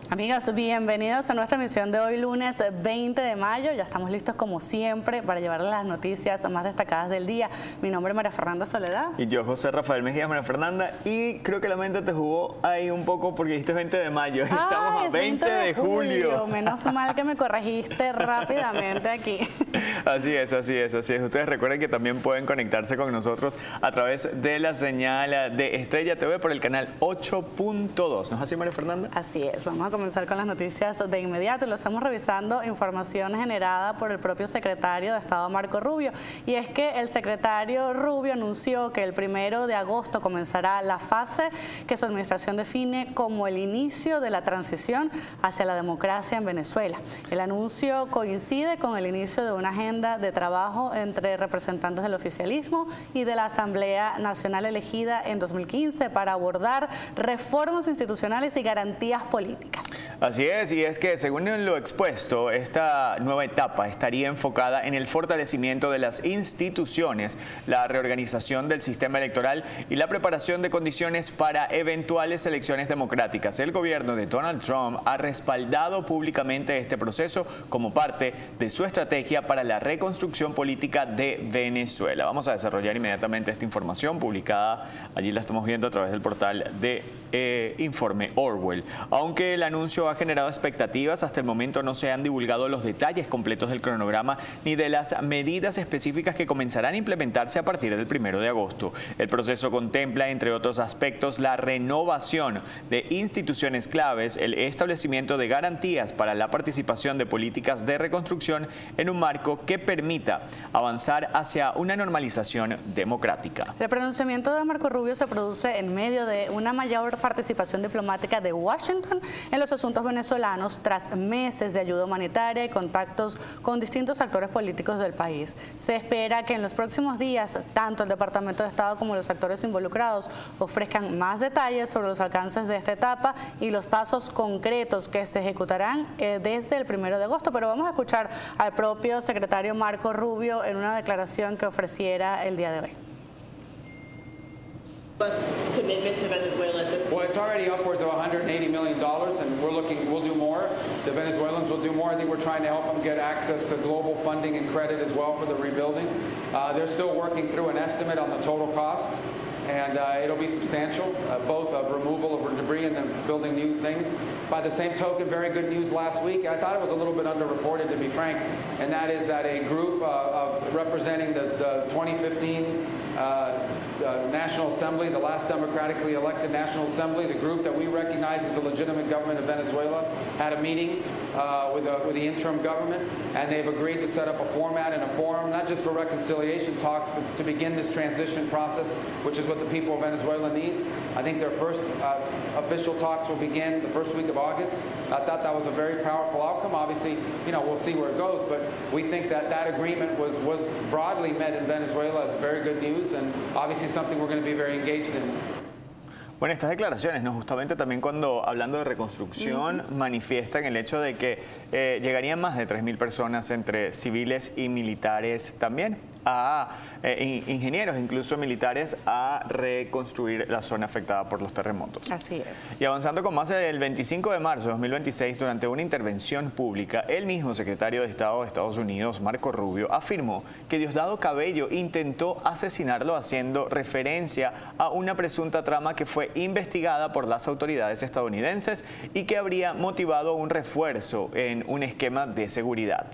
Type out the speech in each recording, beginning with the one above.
Amigos, bienvenidos a nuestra emisión de hoy lunes 20 de mayo. Ya estamos listos como siempre para llevarles las noticias más destacadas del día. Mi nombre es María Fernanda Soledad. Y yo, José Rafael Mejía. María Fernanda, y creo que la mente te jugó ahí un poco porque dijiste 20 de mayo. Estamos a 20 de julio. Menos mal que me corregiste rápidamente aquí. Así es. Ustedes recuerden que también pueden conectarse con nosotros a través de la señal de Estrella TV por el canal 8.2. ¿No es así, María Fernanda? Así es. Vamos a comenzar con las noticias de inmediato. Lo estamos revisando información generada por el propio secretario de Estado, Marco Rubio. Y es que el secretario Rubio anunció que el 1 de agosto comenzará la fase que su administración define como el inicio de la transición hacia la democracia en Venezuela. El anuncio coincide con el inicio de una agenda de trabajo entre representantes del oficialismo y de la Asamblea Nacional elegida en 2015 para abordar reformas institucionales y garantías políticas. Así es, y es que según lo expuesto, esta nueva etapa estaría enfocada en el fortalecimiento de las instituciones, la reorganización del sistema electoral y la preparación de condiciones para eventuales elecciones democráticas. El gobierno de Donald Trump ha respaldado públicamente este proceso como parte de su estrategia para la reconstrucción política de Venezuela. Vamos a desarrollar inmediatamente esta información publicada, allí la estamos viendo a través del portal de Informe Orwell. Aunque el anuncio ha generado expectativas, hasta el momento no se han divulgado los detalles completos del cronograma ni de las medidas específicas que comenzarán a implementarse a partir del 1 de agosto. El proceso contempla, entre otros aspectos, la renovación de instituciones claves, el establecimiento de garantías para la participación de políticas de reconstrucción en un marco que permita avanzar hacia una normalización democrática. El pronunciamiento de Marco Rubio se produce en medio de una mayor participación diplomática de Washington en los asuntos venezolanos tras meses de ayuda humanitaria y contactos con distintos actores políticos del país. Se espera que en los próximos días tanto el Departamento de Estado como los actores involucrados ofrezcan más detalles sobre los alcances de esta etapa y los pasos concretos que se ejecutarán desde el 1 de agosto. Pero vamos a escuchar al propio secretario Marco Rubio en una declaración que ofreciera el día de hoy. Commitment to Venezuela at this point? Well, it's already upwards of $180 million, and we'll do more. The Venezuelans will do more. I think we're trying to help them get access to global funding and credit as well for the rebuilding. They're still working through an estimate on the total costs, and it'll be substantial, both of removal of debris and then building new things. By the same token, very good news last week. I thought it was a little bit underreported, to be frank, and that is that a group representing the 2015 National Assembly, the last democratically elected National Assembly, the group that we recognize as the legitimate government of Venezuela, had a meeting with the interim government, and they've agreed to set up a format and a forum, not just for reconciliation talks, but to begin this transition process, which is what the people of Venezuela needs. I think their first official talks will begin the first week of August. I thought that was a very powerful outcome. Obviously, we'll see where it goes, but we think that that agreement was broadly met in Venezuela as very good news, and obviously something we're going to be very engaged in. Bueno, estas declaraciones, ¿no? Justamente también cuando, hablando de reconstrucción, manifiestan el hecho de que llegarían más de 3.000 personas entre civiles y militares también, a ingenieros, incluso militares, a reconstruir la zona afectada por los terremotos. Así es. Y avanzando con más, el 25 de marzo de 2026, durante una intervención pública, el mismo secretario de Estado de Estados Unidos, Marco Rubio, afirmó que Diosdado Cabello intentó asesinarlo, haciendo referencia a una presunta trama que fue investigada por las autoridades estadounidenses y que habría motivado un refuerzo en un esquema de seguridad.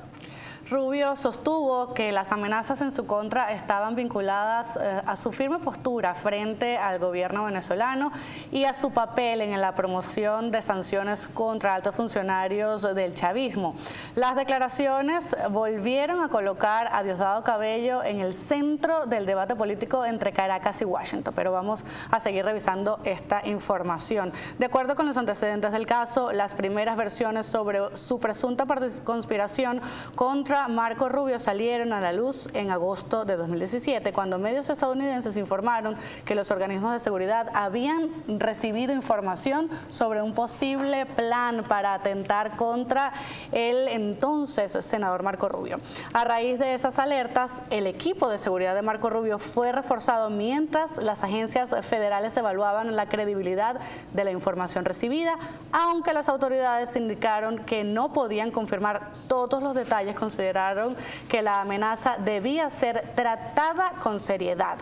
Rubio sostuvo que las amenazas en su contra estaban vinculadas a su firme postura frente al gobierno venezolano y a su papel en la promoción de sanciones contra altos funcionarios del chavismo. Las declaraciones volvieron a colocar a Diosdado Cabello en el centro del debate político entre Caracas y Washington, pero vamos a seguir revisando esta información. De acuerdo con los antecedentes del caso, las primeras versiones sobre su presunta conspiración contra contra Marco Rubio salieron a la luz en agosto de 2017, cuando medios estadounidenses informaron que los organismos de seguridad habían recibido información sobre un posible plan para atentar contra el entonces senador Marco Rubio. A raíz de esas alertas, el equipo de seguridad de Marco Rubio fue reforzado mientras las agencias federales evaluaban la credibilidad de la información recibida, aunque las autoridades indicaron que no podían confirmar todos los detalles. Consideraron que la amenaza debía ser tratada con seriedad.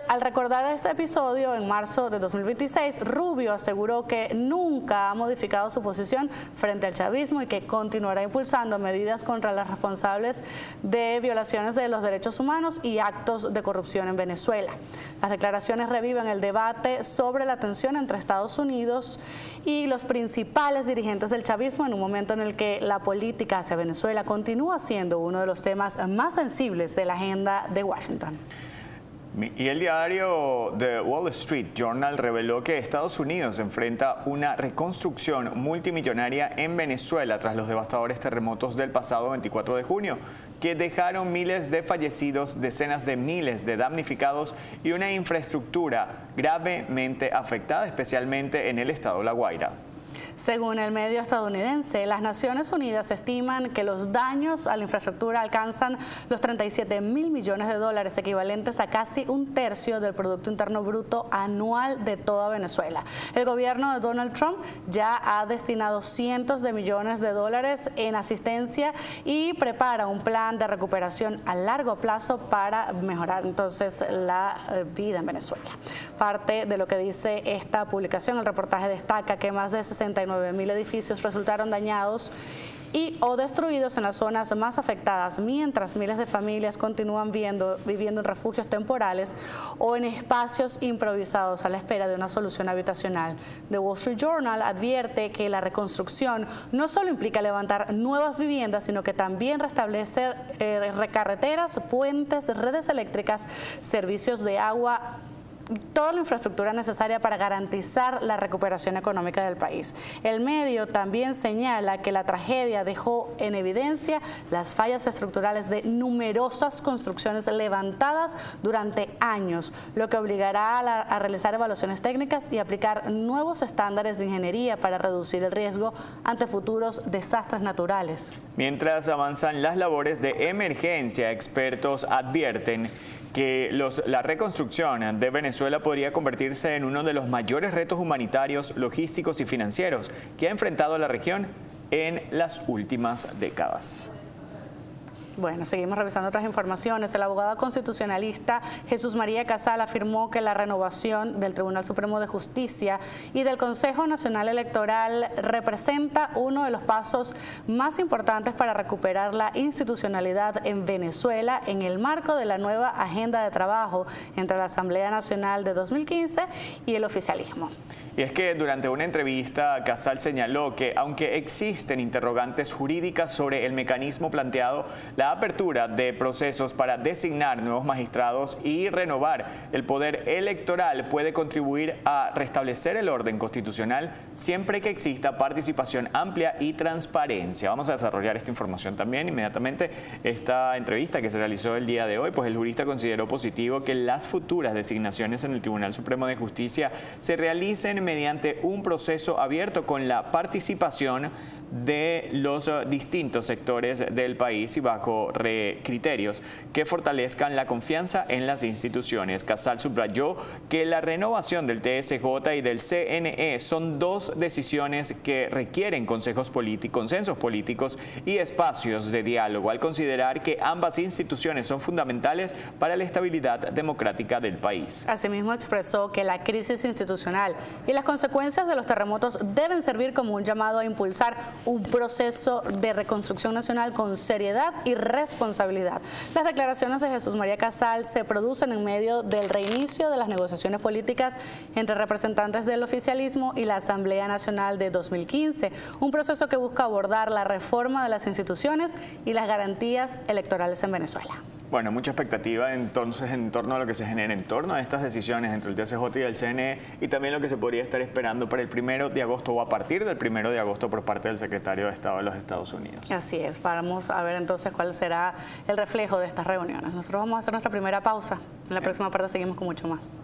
Al recordar este episodio, en marzo de 2026, Rubio aseguró que nunca ha modificado su posición frente al chavismo y que continuará impulsando medidas contra los responsables de violaciones de los derechos humanos y actos de corrupción en Venezuela. Las declaraciones reviven el debate sobre la tensión entre Estados Unidos y los principales dirigentes del chavismo en un momento en el que la política hacia Venezuela continúa siendo uno de los temas más sensibles de la agenda de Washington. Y el diario The Wall Street Journal reveló que Estados Unidos enfrenta una reconstrucción multimillonaria en Venezuela tras los devastadores terremotos del pasado 24 de junio, que dejaron miles de fallecidos, decenas de miles de damnificados y una infraestructura gravemente afectada, especialmente en el estado La Guaira. Según el medio estadounidense, las Naciones Unidas estiman que los daños a la infraestructura alcanzan los 37.000 millones de dólares, equivalentes a casi un tercio del Producto Interno Bruto anual de toda Venezuela. El gobierno de Donald Trump ya ha destinado cientos de millones de dólares en asistencia y prepara un plan de recuperación a largo plazo para mejorar entonces la vida en Venezuela. Parte de lo que dice esta publicación, el reportaje destaca que más de 69.000 edificios resultaron dañados o destruidos en las zonas más afectadas, mientras miles de familias continúan viviendo en refugios temporales o en espacios improvisados a la espera de una solución habitacional. The Wall Street Journal advierte que la reconstrucción no solo implica levantar nuevas viviendas, sino que también restablecer carreteras, puentes, redes eléctricas, servicios de agua, toda la infraestructura necesaria para garantizar la recuperación económica del país. El medio también señala que la tragedia dejó en evidencia las fallas estructurales de numerosas construcciones levantadas durante años, lo que obligará a realizar evaluaciones técnicas y aplicar nuevos estándares de ingeniería para reducir el riesgo ante futuros desastres naturales. Mientras avanzan las labores de emergencia, expertos advierten que la reconstrucción de Venezuela podría convertirse en uno de los mayores retos humanitarios, logísticos y financieros que ha enfrentado la región en las últimas décadas. Bueno, seguimos revisando otras informaciones. El abogado constitucionalista Jesús María Casal afirmó que la renovación del Tribunal Supremo de Justicia y del Consejo Nacional Electoral representa uno de los pasos más importantes para recuperar la institucionalidad en Venezuela en el marco de la nueva agenda de trabajo entre la Asamblea Nacional de 2015 y el oficialismo. Y es que durante una entrevista, Casal señaló que aunque existen interrogantes jurídicas sobre el mecanismo planteado, la apertura de procesos para designar nuevos magistrados y renovar el poder electoral puede contribuir a restablecer el orden constitucional siempre que exista participación amplia y transparencia. Vamos a desarrollar esta información también inmediatamente. Esta entrevista que se realizó el día de hoy, pues el jurista consideró positivo que las futuras designaciones en el Tribunal Supremo de Justicia se realicen mediante un proceso abierto con la participación de los distintos sectores del país y bajo criterios que fortalezcan la confianza en las instituciones. Casal subrayó que la renovación del TSJ y del CNE son dos decisiones que requieren consensos políticos y espacios de diálogo, al considerar que ambas instituciones son fundamentales para la estabilidad democrática del país. Asimismo, expresó que la crisis institucional y las consecuencias de los terremotos deben servir como un llamado a impulsar un proceso de reconstrucción nacional con seriedad y responsabilidad. Las declaraciones de Jesús María Casal se producen en medio del reinicio de las negociaciones políticas entre representantes del oficialismo y la Asamblea Nacional de 2015, un proceso que busca abordar la reforma de las instituciones y las garantías electorales en Venezuela. Bueno, mucha expectativa entonces en torno a lo que se genera en torno a estas decisiones entre el TSJ y el CNE y también lo que se podría estar esperando para el 1 de agosto o a partir del 1 de agosto por parte del secretario de Estado de los Estados Unidos. Así es, vamos a ver entonces cuál será el reflejo de estas reuniones. Nosotros vamos a hacer nuestra primera pausa. En la próxima parte seguimos con mucho más.